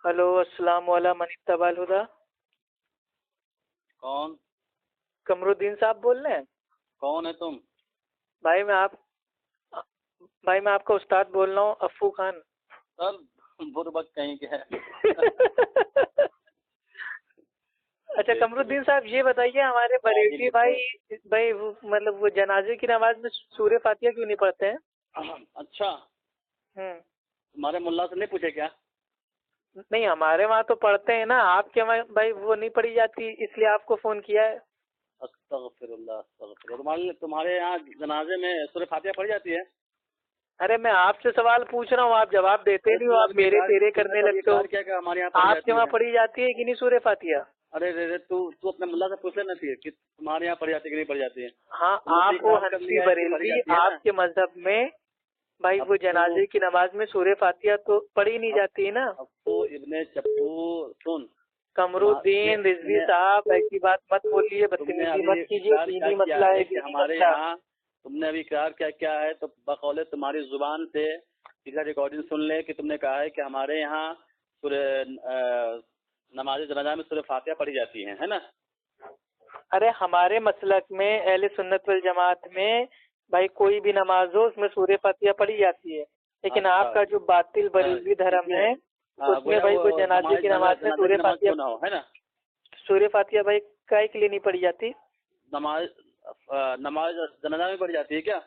Hello السلام علیکم من اتبع الہدی. کون؟ قمر الدین صاحب بول رہے ہیں؟ کون ہے تم؟ بھائی میں آپ کا استاد بول رہا ہوں، افو خان. سر بربک کہیں کے ہے. اچھا قمر الدین صاحب یہ بتائیے، ہمارے بریلوی بھائی مطلب وہ جنازے کی نماز میں سورہ فاتحہ کیوں نہیں پڑھتے ہیں؟ اچھا تمہارے ملا سے نہیں پوچھے کیا؟ نہیں ہمارے وہاں تو پڑھتے ہیں نا، آپ کے وہاں بھائی وہ نہیں پڑھی جاتی، اس لیے آپ کو فون کیا ہے. استغفر اللہ استغفر اللہ. تمہارے یہاں جنازے میں سورہ فاتحہ پڑھی جاتی ہے؟ ارے میں آپ سے سوال پوچھ رہا ہوں، آپ جواب دیتے نہیں ہو، آپ میرے تیرے کرنے لگتے ہو. آپ کے وہاں پڑھی جاتی ہے کہ نہیں سورہ فاتحہ؟ ارے تو اپنے ملا سے پوچھ لینا چاہیے کہ تمہارے یہاں پڑھی جاتی ہے کہ نہیں پڑھی جاتی ہے. ہاں آپ کو حنفی بریلوی آپ کے مذہب میں بھائی وہ جنازے کی نماز میں سورہ فاتحہ تو پڑھی نہیں جاتی ہے نا. ابو ابن چپو سن قمر الدین رضوی صاحب ایسی بات مت بولیے، بدتمیزی مت کیجیے، دینی مسئلہ ہے کہ ہمارے یہاں. تم نے ابھی اقرار کیا ہے تو بقول تمہاری زبان سے ریکارڈنگ سن لے کہ تم نے کہا ہے کہ ہمارے یہاں نماز جنازہ میں سورہ فاتحہ پڑھی جاتی ہے نا؟ ارے ہمارے مسلک میں اہل سنت والجماعت میں بھائی کوئی بھی نماز ہو اس میں سورہ فاتحہ پڑھی جاتی ہے، لیکن آپ کا جو باطل بریلوی دھرم ہے اس میں بھائی کوئی جنازے کی نماز میں سورہ فاتحہ ہے نا؟ سورہ فاتحہ بھائی کائے کے لیے نہیں پڑھی جاتی؟ نماز جنازہ میں پڑھی جاتی ہے کیا؟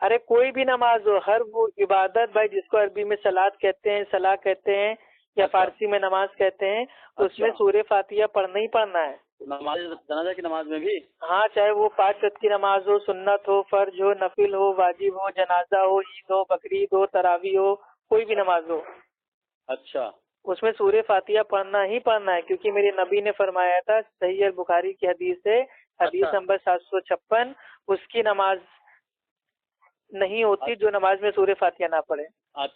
ارے کوئی بھی نماز ہو، ہر وہ عبادت بھائی جس کو عربی میں صلاۃ کہتے ہیں، صلاح کہتے ہیں یا فارسی میں نماز کہتے ہیں، اس میں سورہ فاتحہ پڑھنا ہی پڑھنا ہے. نماز جنازہ کی نماز میں بھی؟ ہاں چاہے وہ 5 وقت کی نماز ہو، سنت ہو، فرض ہو، نفل ہو، واجب ہو، جنازہ ہو، عید ہو، بقرعید ہو، تراویح ہو، کوئی بھی نماز ہو. اچھا اس میں سورہ فاتحہ پڑھنا ہی پڑھنا ہے، کیونکہ میرے نبی نے فرمایا تھا، صحیح البخاری کی حدیث ہے، حدیث نمبر 756، اس کی نماز نہیں ہوتی جو نماز میں سورہ فاتحہ نہ پڑھے.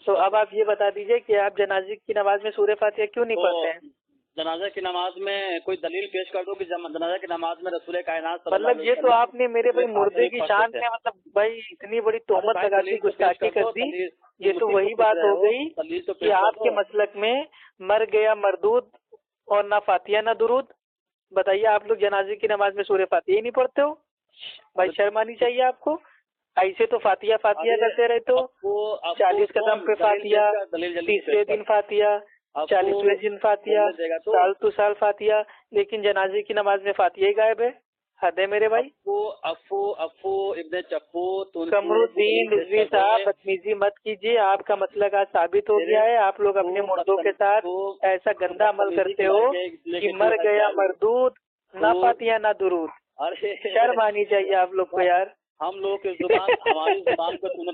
تو اب آپ یہ بتا دیجئے کہ آپ جنازے کی نماز میں سورہ فاتحہ کیوں نہیں پڑھتے ہیں؟ جنازہ کی نماز میں کوئی دلیل پیش کر دو کہ جنازہ کی نماز میں رسول کائنات مطلب یہ تو آپ نے میرے بھائی مردے کی شان میں مطلب بھائی اتنی بڑی تہمت لگا دی، گستاخی کر دی. یہ تو وہی بات ہو گئی کہ آپ کے مسلک میں مر گیا مردود اور نہ فاتحہ نہ درود. بتائیے آپ لوگ جنازے کی نماز میں سورہ فاتحہ ہی نہیں پڑھتے ہو؟ بھائی شرم آنی چاہیے آپ کو. ایسے تو فاتحہ کرتے رہتے ہو، 40 قدم پہ فاتحہ، 30ویں دن فاتحہ، 40ویں دن فاتحہ، سال تو سال فاتحہ، لیکن جنازے کی نماز میں فاتحہ ہی غائب ہے. حد ہے میرے بھائی. افو ابن چپو قمر الدین رضوی صاحب بدتمیزی مت کیجیے، آپ کا مسلک آج ثابت ہو گیا ہے. آپ لوگ اپنے مردوں کے ساتھ ایسا گندا عمل کرتے ہو کہ مر گیا مردود، نہ فاتحہ نہ درود. شرم آنی چاہیے آپ لوگ کو یار. ہم لوگ کی زبان ہماری زبان کو تم